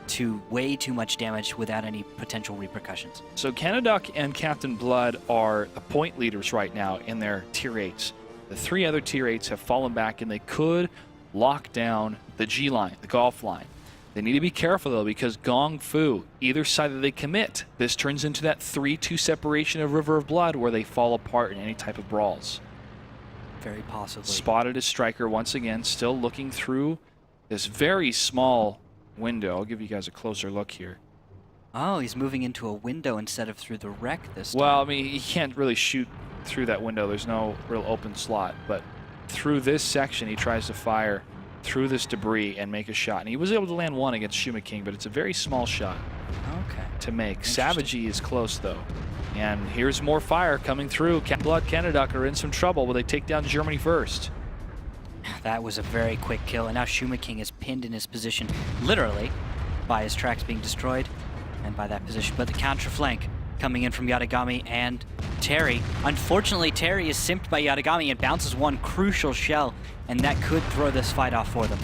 to way too much damage without any potential repercussions. So Canaduck and Captain Blood are the point leaders right now in their tier 8s. The 3 other tier 8s have fallen back, and they could lock down the G line, the golf line. They need to be careful, though, because Gong Fu, either side that they commit, this turns into that 3-2 separation of River of Blood where they fall apart in any type of brawls. Very possibly. Spotted as Striker once again, still looking through this very small window. I'll give you guys a closer look here. Oh, he's moving into a window instead of through the wreck this time. Well, I mean, he can't really shoot through that window. There's no real open slot. But through this section, he tries to fire through this debris and make a shot. And he was able to land one against Shuma King, but it's a very small shot Okay. to make. Savagey is close, though. And here's more fire coming through. Blood Canaduck are in some trouble. Will they take down Germany first? That was a very quick kill, and now Shuma King is pinned in his position, literally, by his tracks being destroyed, and by that position. But the counter flank coming in from Yaragami and Terry. Unfortunately, Terry is simped by Yaragami and bounces one crucial shell, and that could throw this fight off for them.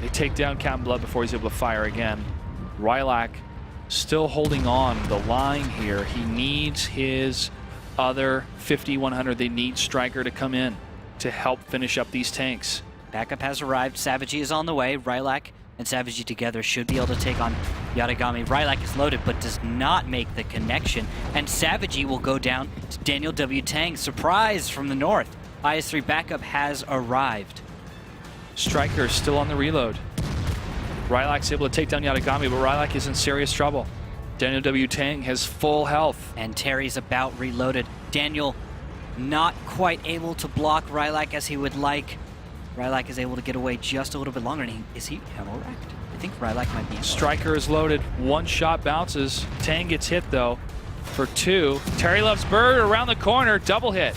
They take down Captain Blood before he's able to fire again. Rylak still holding on the line here. He needs his other 50-100. They need Striker to come in to help finish up these tanks. Backup has arrived. Savagey is on the way. Rylak and Savagey together should be able to take on Yaragami. Rylak is loaded but does not make the connection. And Savagey will go down to Daniel W. Tang. Surprise from the north. IS-3 backup has arrived. Striker is still on the reload. Rylak's able to take down Yaragami, but Rylak is in serious trouble. Daniel W. Tang has full health. And Terry's about reloaded. Daniel not quite able to block Rylak as he would like. Rylak is able to get away just a little bit longer. And is he ammo wrecked? I think Rylak might be ammo. Striker is loaded. One shot bounces. Tang gets hit, though, for 2. Terry Loves Bird around the corner. Double hit.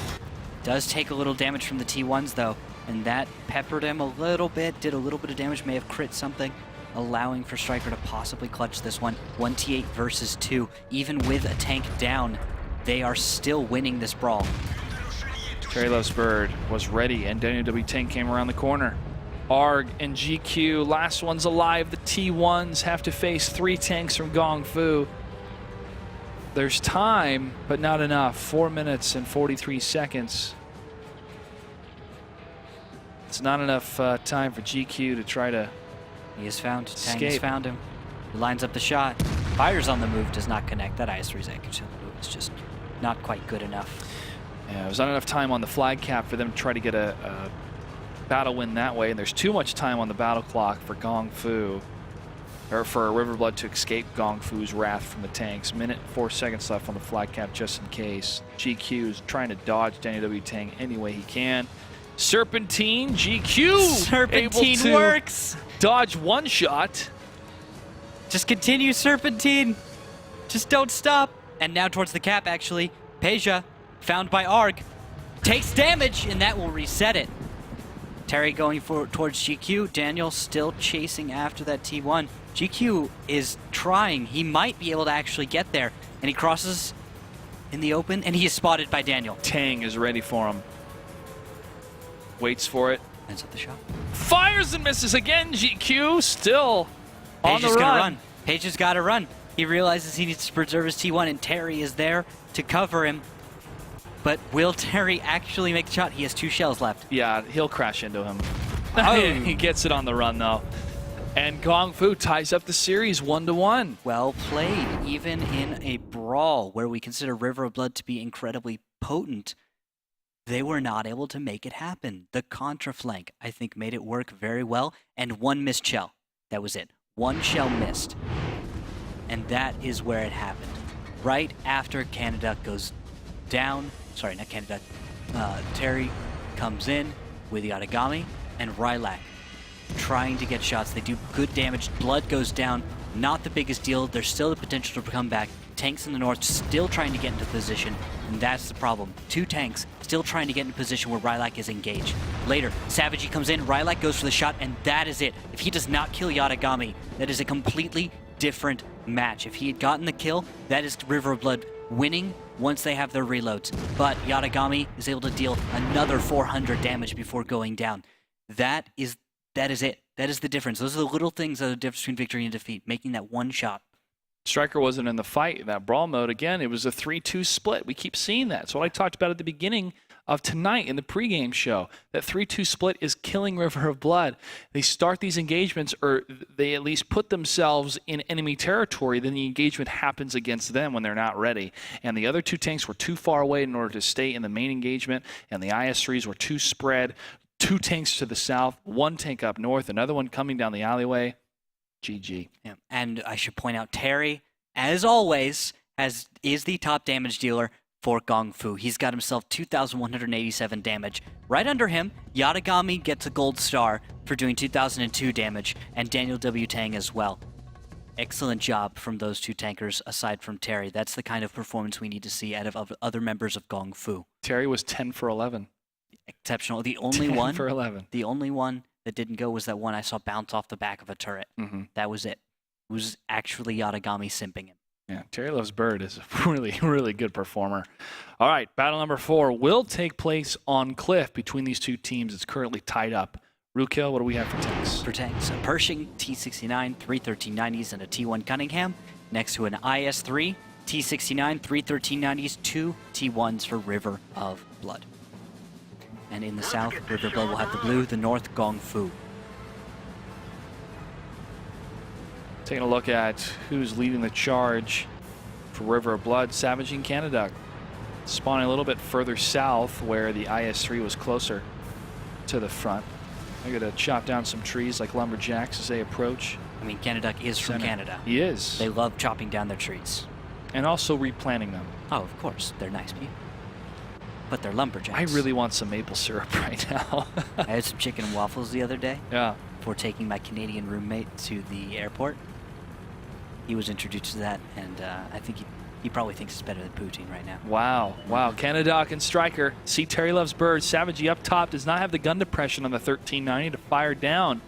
Does take a little damage from the T1s, though. And that peppered him a little bit. Did a little bit of damage. May have crit something, allowing for Striker to possibly clutch this one. 1T8 versus 2. Even with a tank down, they are still winning this brawl. Terry Loves Bird was ready, and Daniel W. Tang came around the corner. ARG and GQ, last one's alive. The T1s have to face 3 tanks from Gong Fu. There's time, but not enough. 4 minutes and 43 seconds. It's not enough time for GQ to try to He is found. Tang has escape. found him. He lines up the shot. Fires on the move, does not connect. That IS-3's accuracy on the move is just not quite good enough. Yeah, there's not enough time on the flag cap for them to try to get a battle win that way, and there's too much time on the battle clock for Gong Fu, or for River Blood to escape Gong Fu's wrath from the tanks. Minute 4 seconds left on the flag cap just in case. GQ is trying to dodge Daniel W. Tang any way he can. Serpentine, GQ Serpentine able to works! dodge one shot. Just continue, Serpentine. Just don't stop. And now towards the cap, actually. Peja, found by ARG, takes damage, and that will reset it. Terry going towards GQ. Daniel still chasing after that T1. GQ is trying. He might be able to actually get there. And he crosses in the open, and he is spotted by Daniel. Tang is ready for him. Waits for it. Ends up the shot. Fires and misses again. GQ still on the Page is gonna run. run. Page has got to run. He realizes he needs to preserve his T1, and Terry is there to cover him. But will Terry actually make the shot? He has 2 shells left. Yeah, he'll crash into him. Oh. He gets it on the run, though. And Gong Fu ties up the series 1-1. Well played, even in a brawl where we consider River of Blood to be incredibly potent. They were not able to make it happen. The contra flank, I think, made it work very well, and one missed shell. That was it. One shell missed. And that is where it happened. Right after Canaduck goes down, sorry, not Canaduck, Terry comes in with Yatagami and Rylak trying to get shots. They do good damage. Blood goes down. Not the biggest deal. There's still the potential to come back. Tanks in the north still trying to get into position, and that's the problem. 2 tanks still trying to get in position where Rylak is engaged. Later, Savagey comes in, Rylak goes for the shot, and that is it. If he does not kill Yatagami, that is a completely different match. If he had gotten the kill, that is River of Blood winning once they have their reloads. But Yatagami is able to deal another 400 damage before going down. That is it. That is the difference. Those are the little things that are the difference between victory and defeat, making that one shot. Stryker wasn't in the fight in that brawl mode. Again, it was a 3-2 split. We keep seeing that. It's what I talked about at the beginning of tonight in the pregame show. That 3-2 split is killing River of Blood. They start these engagements, or they at least put themselves in enemy territory, then the engagement happens against them when they're not ready. And the other 2 tanks were too far away in order to stay in the main engagement, and the IS-3s were too spread. 2 tanks to the south, 1 tank up north, another one coming down the alleyway. GG. Yeah. And I should point out, Terry, as always, is the top damage dealer for Gong Fu. He's got himself 2,187 damage. Right under him, Yatagami gets a gold star for doing 2,002 damage, and Daniel W. Tang as well. Excellent job from those 2 tankers, aside from Terry. That's the kind of performance we need to see out of other members of Gong Fu. Terry was 10 for 11. Exceptional. The only 10 one for 11. The only one that didn't go was that one I saw bounce off the back of a turret. Mm-hmm. That was it. It was actually Yatagami simping him. Yeah, Terry Loves Bird is a really, really good performer. All right, battle number 4 will take place on Cliff between these 2 teams. It's currently tied up. Rookhill, what do we have for tanks? For tanks, a Pershing, T-69, 3 1390s, and a T-1 Cunningham, next to an IS-3, T-69, 3 1390s, 2 T-1s for River of Blood. And in the south, River of Blood will have the blue, the north, Gong Fu. Taking a look at who's leading the charge for River of Blood. Savage and Canaduck spawning a little bit further south where the IS-3 was closer to the front. They're going to chop down some trees like lumberjacks as they approach. I mean, Canaduck is from Center. Canada. He is. They love chopping down their trees. And also replanting them. Oh, of course. They're nice people. But they're lumberjacks. I really want some maple syrup right now. I had some chicken and waffles the other day Yeah. before taking my Canadian roommate to the airport. He was introduced to that, and I think he probably thinks it's better than poutine right now. Wow. Wow. Canaduck and Stryker. See Terry Loves Bird. Savagey up top does not have the gun depression on the 1390 to fire down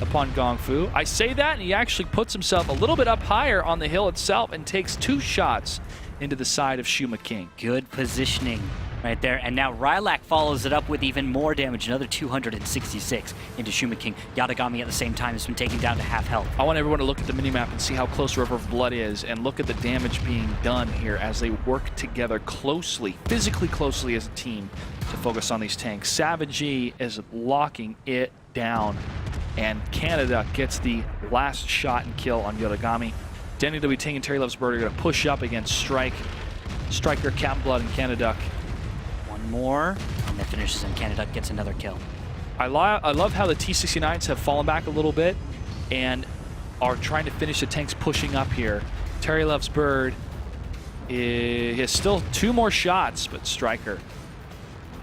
upon Gong Fu. I say that, and he actually puts himself a little bit up higher on the hill itself and takes 2 shots into the side of Shuma King. Good positioning right there. And now Rylak follows it up with even more damage, another 266 into Shuma King. Yatagami at the same time has been taken down to half health. I want everyone to look at the minimap and see how close River of Blood is and look at the damage being done here as they work together closely, physically closely as a team to focus on these tanks. Savagey is locking it down, and Canada gets the last shot and kill on Yatagami. Danny W. Ting and Terry Loves Bird are going to push up against Stryker, Captain Blood, and Canaduck. One more, and that finishes, and Canaduck gets another kill. I love how the T-69s have fallen back a little bit and are trying to finish the tanks pushing up here. Terry Loves Bird has still 2 more shots, but Stryker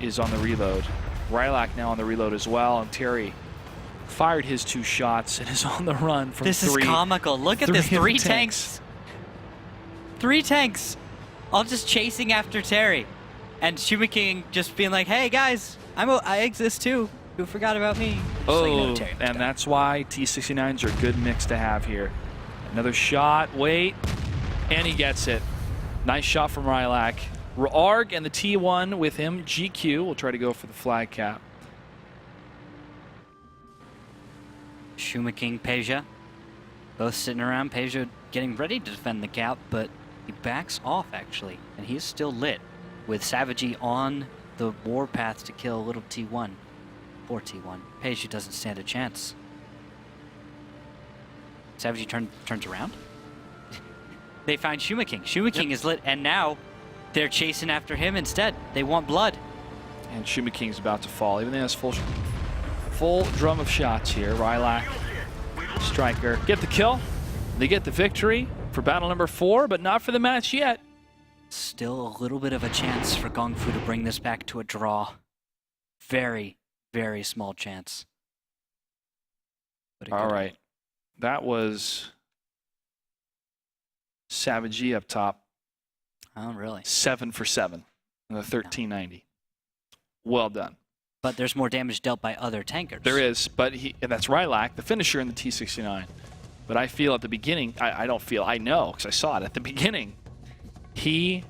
is on the reload. Rylak now on the reload as well, and Terry fired his 2 shots and is on the run from This 3. is comical. Look at this, 3 tanks. tanks. 3 tanks, all just chasing after Terry. And Shuma King just being like, hey guys, I exist too. Who forgot about me? Just like, no, Terry, And that's why T-69s are a good mix to have here. Another shot, wait, and he gets it. Nice shot from Rylak. Arg and the T1 with him, GQ will try to go for the flag cap. Shuma King, Peja, both sitting around. Peja getting ready to defend the cap, but he backs off actually, and he is still lit with Savagey on the warpath to kill little T1. Poor T1. Peja doesn't stand a chance. Savagey turns around. They find Shuma King. Shuma King is lit, and now they're chasing after him instead. They want blood. And Shuma King's about to fall, even though he has full drum of shots here. Rylak Striker get the kill. They get the victory for battle number 4, but not for the match yet. Still a little bit of a chance for Gong Fu to bring this back to a draw. Very, very small chance. But a All good- right. That was Savage E up top. Oh, really? 7 for 7 in the 1390. Well done. But there's more damage dealt by other tankers. There is, but and that's Rylac, the finisher in the T69. But I feel at the beginning, I don't feel, I know, because I saw it at the beginning, he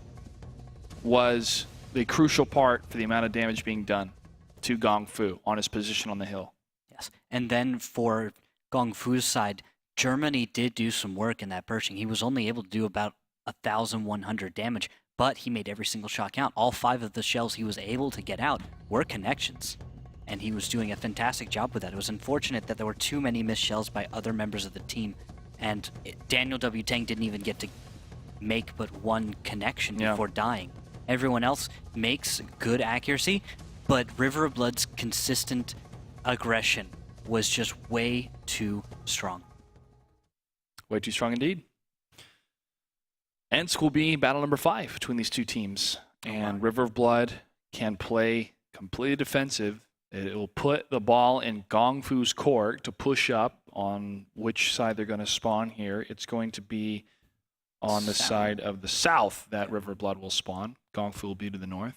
was the crucial part for the amount of damage being done to Gong Fu on his position on the hill. Yes. And then for Gong Fu's side, Germany did do some work in that Pershing. He was only able to do about 1,100 damage, but he made every single shot count. All 5 of the shells he was able to get out were connections, and he was doing a fantastic job with that. It was unfortunate that there were too many missed shells by other members of the team, and Daniel W. Tang didn't even get to make but one connection Yeah. before dying. Everyone else makes good accuracy, but River of Blood's consistent aggression was just way too strong. Way too strong indeed. And School B, battle number 5 between these two teams. And River of Blood can play completely defensive. It will put the ball in Gong Fu's court to push up on which side they're going to spawn here. It's going to be on the South. side of the south that River of Blood will spawn. Gong Fu will be to the north.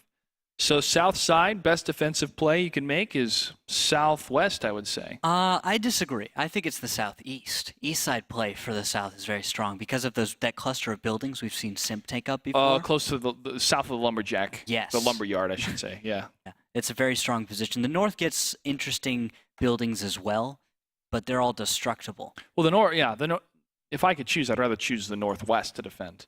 So south side, best defensive play you can make is southwest, I would say. I disagree. I think it's the southeast. East side play for the south is very strong because of that cluster of buildings we've seen Simp take up before. Close to the south of the lumberjack. Yes. The lumber yard, I should say. Yeah. Yeah, it's a very strong position. The north gets interesting buildings as well, but they're all destructible. Well, the north, yeah. If I could choose, I'd rather choose the northwest to defend.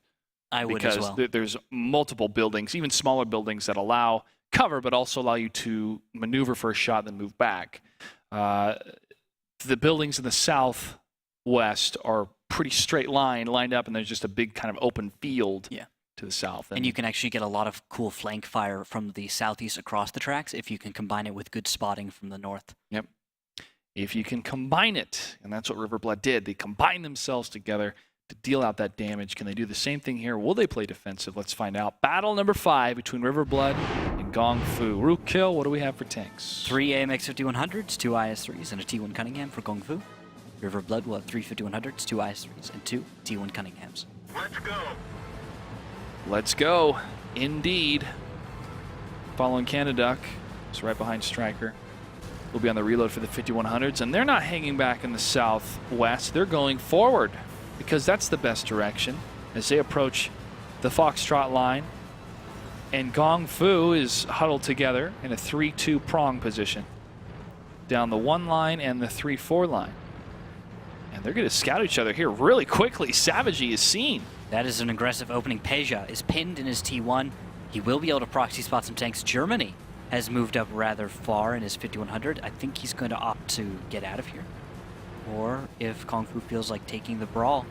I would Because as well. there's multiple buildings, even smaller buildings, that allow cover, but also allow you to maneuver for a shot, then move back. The buildings in the southwest are pretty straight lined up, and there's just a big kind of open field Yeah. to the south. And you can actually get a lot of cool flank fire from the southeast across the tracks if you can combine it with good spotting from the north. Yep. If you can combine it, and that's what River Blood did. They combined themselves together to deal out that damage. Can they do the same thing here? Will they play defensive? Let's find out. Battle number 5 between River Blood and Gong Fu. Rookkill, what do we have for tanks? 3 AMX 5100s, 2 IS3s, and a T1 Cunningham for Gong Fu. River of Blood will have 3 5100s, 2 IS3s, and 2 T1 Cunninghams. Let's go. Indeed. Following Canaduck. It's right behind Striker. We'll be on the reload for the 5100s, and they're not hanging back in the southwest. They're going forward because that's the best direction as they approach the Foxtrot line. And Gong Fu is huddled together in a 3-2 prong position down the 1 line and the 3-4 line. And they're going to scout each other here really quickly. Savagey is seen. That is an aggressive opening. Peja is pinned in his T1. He will be able to proxy spot some tanks. Germany has moved up rather far in his 5100. I think he's going to opt to get out of here. Or if Gong Fu feels like taking the brawl,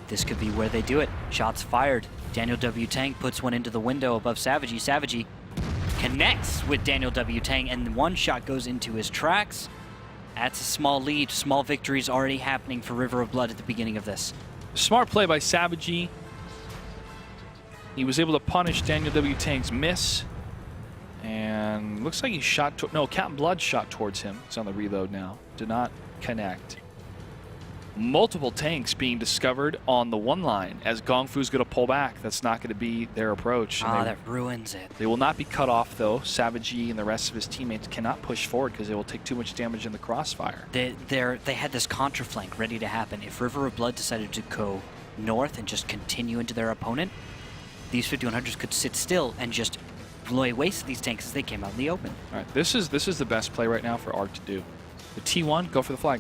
this could be where they do it. Shots fired. Daniel W. Tang puts one into the window above Savagey. Savagey connects with Daniel W. Tang, and one shot goes into his tracks. That's a small lead. Small victories already happening for River of Blood at the beginning of this. Smart play by Savagey. He was able to punish Daniel W. Tang's miss. And looks like he shot... No, Captain Blood shot towards him. It's on the reload now. Did not connect. Multiple tanks being discovered on the 1 line as Gong Fu's going to pull back. That's not going to be their approach. And That ruins it. they will not be cut off, though. Savagey and the rest of his teammates cannot push forward because they will take too much damage in the crossfire. They had this contraflank ready to happen. If River of Blood decided to go north and just continue into their opponent, these 5100s could sit still and just blow waste these tanks as they came out in the open. All right, this is the best play right now for ARC to do. The T1, go for the flag.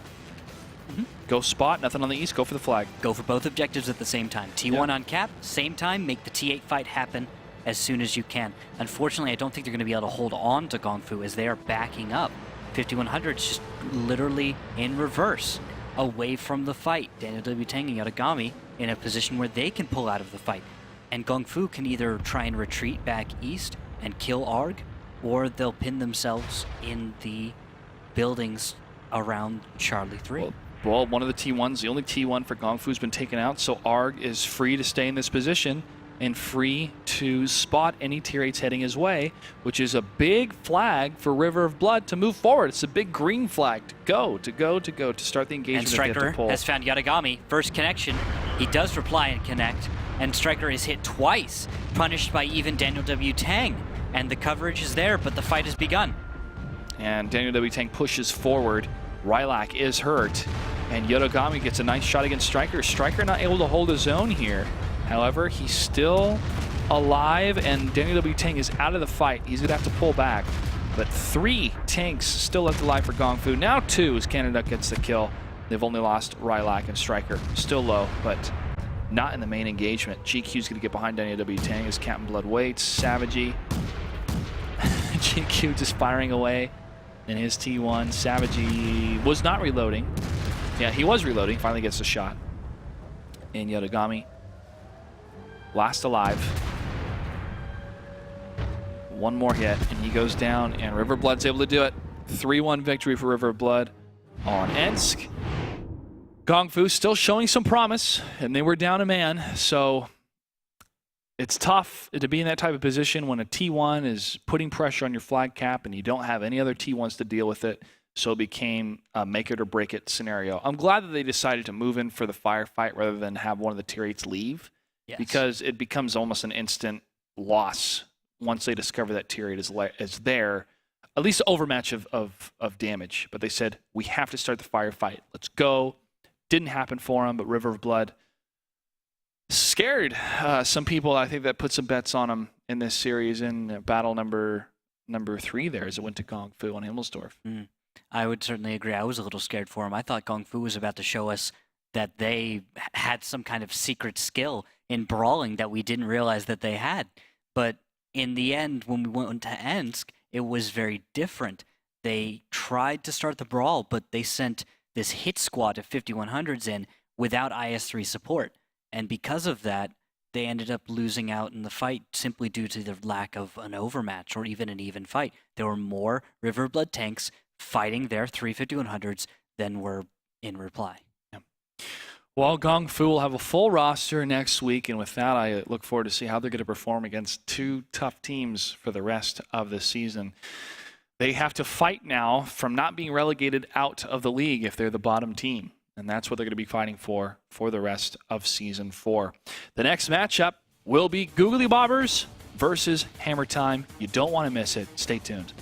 Go spot, nothing on the east, go for the flag. Go for both objectives at the same time. T1 on cap, same time, make the T8 fight happen as soon as you can. Unfortunately, I don't think they're going to be able to hold on to Gong Fu as they are backing up. 5100's just literally in reverse, away from the fight. Daniel W. Tang and Yatagami in a position where they can pull out of the fight. And Gong Fu can either try and retreat back east and kill ARG, or they'll pin themselves in the buildings around Charlie 3. Well, well, one of the T1s, the only T1 for Gong Fu's been taken out, so Arg is free to stay in this position and free to spot any tier 8s heading his way, which is a big flag for River of Blood to move forward. It's a big green flag to go, to start the engagement. And Striker to pull. has found Yatagami. First connection. He does reply and connect. And Striker is hit twice, punished by even Daniel W. Tang. And the coverage is there, but the fight has begun. And Daniel W. Tang pushes forward. Rylak is hurt. And Yatagami gets a nice shot against Striker. Striker not able to hold his own here. However, he's still alive, and Daniel W. Tang is out of the fight. He's going to have to pull back. But 3 tanks still left alive for Gong Fu. Now 2 as Canada gets the kill. They've only lost Rylak and Striker. Still low, but not in the main engagement. GQ's going to get behind Daniel W. Tang as Captain Blood waits. Savagey. GQ just firing away in his T1. Savagey was not reloading. Yeah, he was reloading. Finally gets a shot. And Yatagami, last alive. One more hit, and he goes down, and River Blood's able to do it. 3-1 victory for River Blood on Ensk. Gong Fu still showing some promise, and they were down a man, so it's tough to be in that type of position when a T1 is putting pressure on your flag cap and you don't have any other T1s to deal with it, so it became a make it or break it scenario. I'm glad that they decided to move in for the firefight rather than have one of the tier 8s leave. Yes. Because it becomes almost an instant loss once they discover that tier 8 is there, at least overmatch of damage. But they said, we have to start the firefight. Let's go. Didn't happen for them, but River of Blood scared some people, I think, that put some bets on them in this series in battle number 3 there as it went to Gong Fu on Himmelsdorf. I would certainly agree. I was a little scared for him. I thought Gong Fu was about to show us that they had some kind of secret skill in brawling that we didn't realize that they had. But in the end, when we went to Ensk, it was very different. They tried to start the brawl, but they sent this hit squad of 5100s in without IS-3 support. And because of that, they ended up losing out in the fight simply due to the lack of an overmatch or even an even fight. There were more River Blood tanks fighting their 35100s than were in reply. Well, Gong Fu will have a full roster next week, and with that, I look forward to see how they're going to perform against 2 tough teams for the rest of the season. They have to fight now from not being relegated out of the league if they're the bottom team, and that's what they're going to be fighting for the rest of Season 4. The next matchup will be Googly Bobbers versus Hammer Time. You don't want to miss it. Stay tuned.